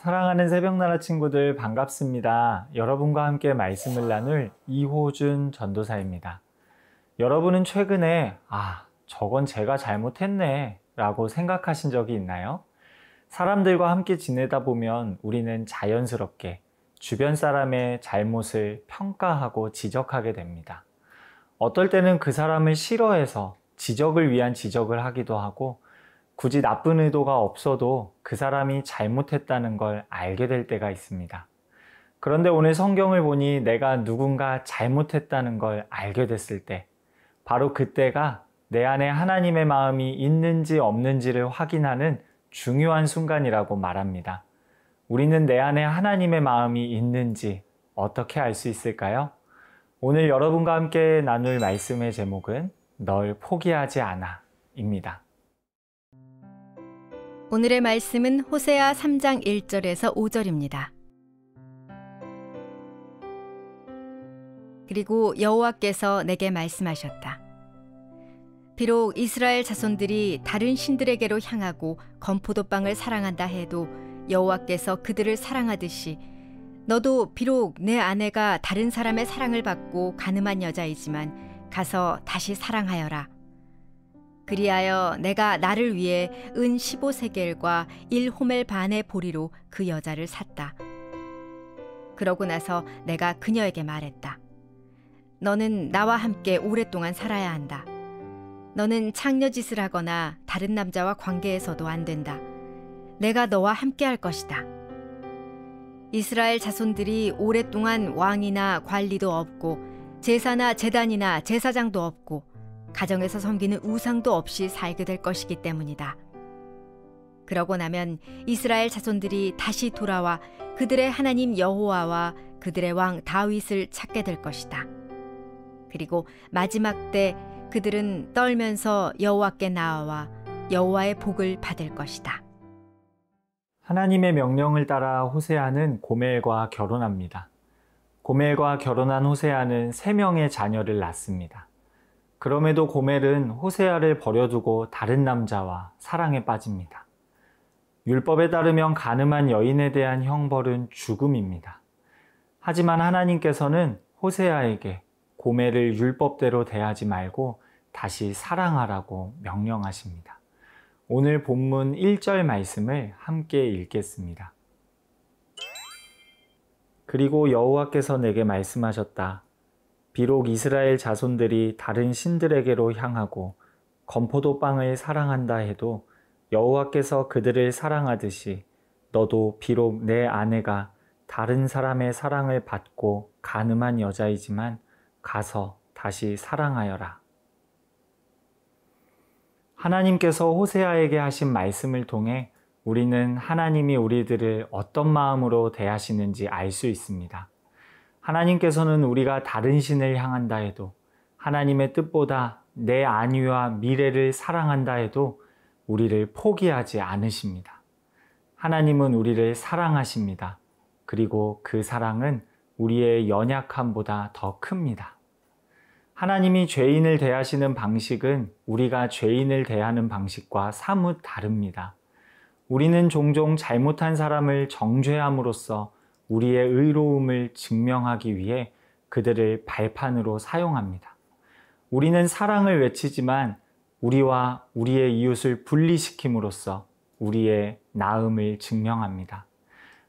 사랑하는 새벽나라 친구들 반갑습니다. 여러분과 함께 말씀을 나눌 이호준 전도사입니다. 여러분은 최근에 저건 제가 잘못했네 라고 생각하신 적이 있나요? 사람들과 함께 지내다 보면 우리는 자연스럽게 주변 사람의 잘못을 평가하고 지적하게 됩니다. 어떨 때는 그 사람을 싫어해서 지적을 위한 지적을 하기도 하고 굳이 나쁜 의도가 없어도 그 사람이 잘못했다는 걸 알게 될 때가 있습니다. 그런데 오늘 성경을 보니 내가 누군가 잘못했다는 걸 알게 됐을 때 바로 그때가 내 안에 하나님의 마음이 있는지 없는지를 확인하는 중요한 순간이라고 말합니다. 우리는 내 안에 하나님의 마음이 있는지 어떻게 알 수 있을까요? 오늘 여러분과 함께 나눌 말씀의 제목은 널 포기하지 않아 입니다. 오늘의 말씀은 호세아 3장 1절에서 5절입니다. 그리고 여호와께서 내게 말씀하셨다. 비록 이스라엘 자손들이 다른 신들에게로 향하고 건포도빵을 사랑한다 해도 여호와께서 그들을 사랑하듯이 너도 비록 내 아내가 다른 사람의 사랑을 받고 간음한 여자이지만 가서 다시 사랑하여라. 그리하여 내가 나를 위해 은 15세겔과 1호멜 반의 보리로 그 여자를 샀다. 그러고 나서 내가 그녀에게 말했다. 너는 나와 함께 오랫동안 살아야 한다. 너는 창녀짓을 하거나 다른 남자와 관계해서도 안 된다. 내가 너와 함께 할 것이다. 이스라엘 자손들이 오랫동안 왕이나 관리도 없고 제사나 제단이나 제사장도 없고 가정에서 섬기는 우상도 없이 살게 될 것이기 때문이다. 그러고 나면 이스라엘 자손들이 다시 돌아와 그들의 하나님 여호와와 그들의 왕 다윗을 찾게 될 것이다. 그리고 마지막 때 그들은 떨면서 여호와께 나아와 여호와의 복을 받을 것이다. 하나님의 명령을 따라 호세아는 고멜과 결혼합니다. 고멜과 결혼한 호세아는 3명의 자녀를 낳습니다. 그럼에도 고멜은 호세아를 버려두고 다른 남자와 사랑에 빠집니다. 율법에 따르면 간음한 여인에 대한 형벌은 죽음입니다. 하지만 하나님께서는 호세아에게 고멜을 율법대로 대하지 말고 다시 사랑하라고 명령하십니다. 오늘 본문 1절 말씀을 함께 읽겠습니다. 그리고 여호와께서 내게 말씀하셨다. 비록 이스라엘 자손들이 다른 신들에게로 향하고 건포도 빵을 사랑한다 해도 여호와께서 그들을 사랑하듯이 너도 비록 내 아내가 다른 사람의 사랑을 받고 간음한 여자이지만 가서 다시 사랑하여라. 하나님께서 호세아에게 하신 말씀을 통해 우리는 하나님이 우리들을 어떤 마음으로 대하시는지 알 수 있습니다. 하나님께서는 우리가 다른 신을 향한다 해도 하나님의 뜻보다 내 안위와 미래를 사랑한다 해도 우리를 포기하지 않으십니다. 하나님은 우리를 사랑하십니다. 그리고 그 사랑은 우리의 연약함보다 더 큽니다. 하나님이 죄인을 대하시는 방식은 우리가 죄인을 대하는 방식과 사뭇 다릅니다. 우리는 종종 잘못한 사람을 정죄함으로써 우리의 의로움을 증명하기 위해 그들을 발판으로 사용합니다. 우리는 사랑을 외치지만 우리와 우리의 이웃을 분리시킴으로써 우리의 나음을 증명합니다.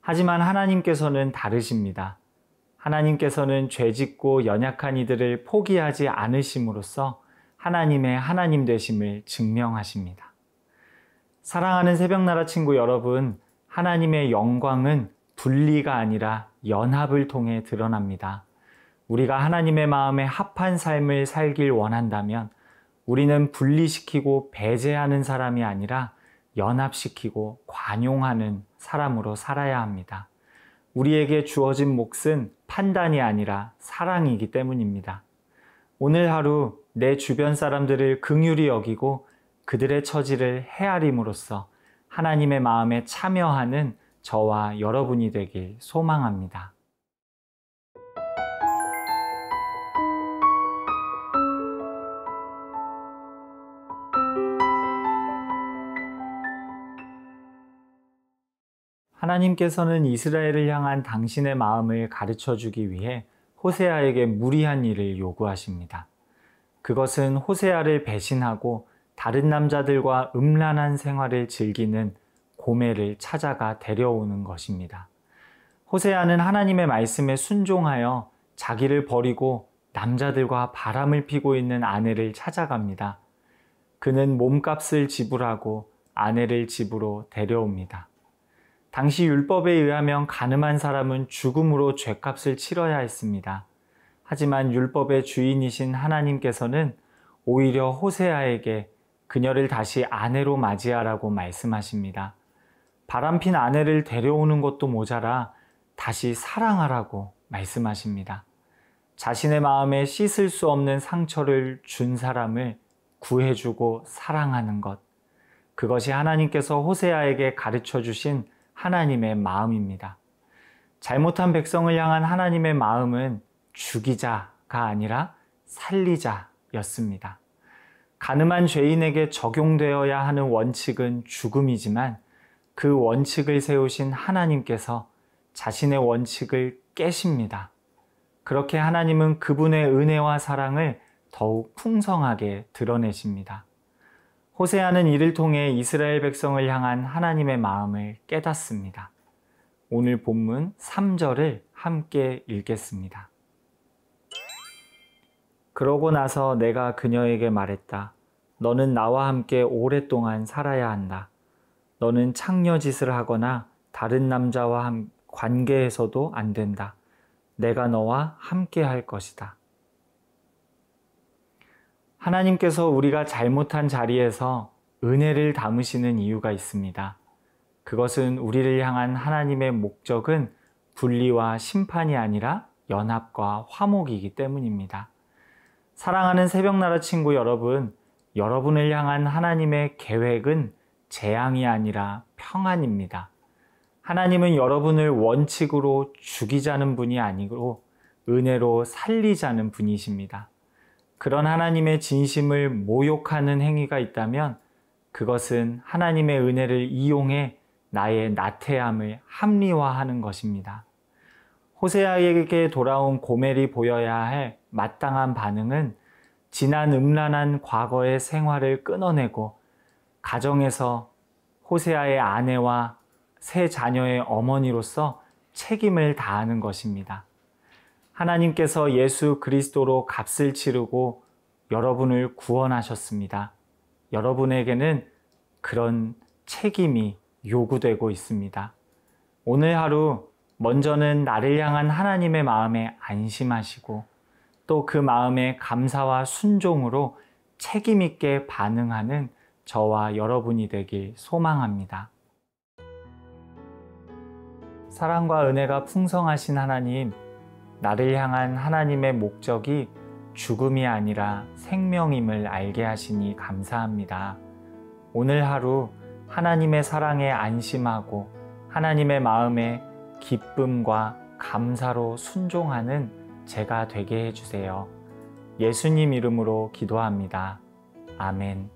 하지만 하나님께서는 다르십니다. 하나님께서는 죄짓고 연약한 이들을 포기하지 않으심으로써 하나님의 하나님 되심을 증명하십니다. 사랑하는 새벽나라 친구 여러분, 하나님의 영광은 분리가 아니라 연합을 통해 드러납니다. 우리가 하나님의 마음에 합한 삶을 살길 원한다면 우리는 분리시키고 배제하는 사람이 아니라 연합시키고 관용하는 사람으로 살아야 합니다. 우리에게 주어진 몫은 판단이 아니라 사랑이기 때문입니다. 오늘 하루 내 주변 사람들을 긍휼히 여기고 그들의 처지를 헤아림으로써 하나님의 마음에 참여하는 저와 여러분이 되길 소망합니다. 하나님께서는 이스라엘을 향한 당신의 마음을 가르쳐 주기 위해 호세아에게 무리한 일을 요구하십니다. 그것은 호세아를 배신하고 다른 남자들과 음란한 생활을 즐기는 고멜을 찾아가 데려오는 것입니다. 호세아는 하나님의 말씀에 순종하여 자기를 버리고 남자들과 바람을 피고 있는 아내를 찾아갑니다. 그는 몸값을 지불하고 아내를 집으로 데려옵니다. 당시 율법에 의하면 간음한 사람은 죽음으로 죗값을 치러야 했습니다. 하지만 율법의 주인이신 하나님께서는 오히려 호세아에게 그녀를 다시 아내로 맞이하라고 말씀하십니다. 바람핀 아내를 데려오는 것도 모자라 다시 사랑하라고 말씀하십니다. 자신의 마음에 씻을 수 없는 상처를 준 사람을 구해주고 사랑하는 것. 그것이 하나님께서 호세아에게 가르쳐 주신 하나님의 마음입니다. 잘못한 백성을 향한 하나님의 마음은 죽이자가 아니라 살리자였습니다. 간음한 죄인에게 적용되어야 하는 원칙은 죽음이지만 그 원칙을 세우신 하나님께서 자신의 원칙을 깨십니다. 그렇게 하나님은 그분의 은혜와 사랑을 더욱 풍성하게 드러내십니다. 호세아는 이를 통해 이스라엘 백성을 향한 하나님의 마음을 깨닫습니다. 오늘 본문 3절을 함께 읽겠습니다. 그러고 나서 내가 그녀에게 말했다. 너는 나와 함께 오랫동안 살아야 한다. 너는 창녀짓을 하거나 다른 남자와 관계해서도 안 된다. 내가 너와 함께 할 것이다. 하나님께서 우리가 잘못한 자리에서 은혜를 담으시는 이유가 있습니다. 그것은 우리를 향한 하나님의 목적은 분리와 심판이 아니라 연합과 화목이기 때문입니다. 사랑하는 새벽나라 친구 여러분, 여러분을 향한 하나님의 계획은 재앙이 아니라 평안입니다. 하나님은 여러분을 원칙으로 죽이자는 분이 아니고 은혜로 살리자는 분이십니다. 그런 하나님의 진심을 모욕하는 행위가 있다면 그것은 하나님의 은혜를 이용해 나의 나태함을 합리화하는 것입니다. 호세아에게 돌아온 고멜이 보여야 할 마땅한 반응은 지난 음란한 과거의 생활을 끊어내고 가정에서 호세아의 아내와 세 자녀의 어머니로서 책임을 다하는 것입니다. 하나님께서 예수 그리스도로 값을 치르고 여러분을 구원하셨습니다. 여러분에게는 그런 책임이 요구되고 있습니다. 오늘 하루 먼저는 나를 향한 하나님의 마음에 안심하시고 또 그 마음에 감사와 순종으로 책임 있게 반응하는 저와 여러분이 되길 소망합니다. 사랑과 은혜가 풍성하신 하나님, 나를 향한 하나님의 목적이 죽음이 아니라 생명임을 알게 하시니 감사합니다. 오늘 하루 하나님의 사랑에 안심하고 하나님의 마음에 기쁨과 감사로 순종하는 제가 되게 해주세요. 예수님 이름으로 기도합니다. 아멘.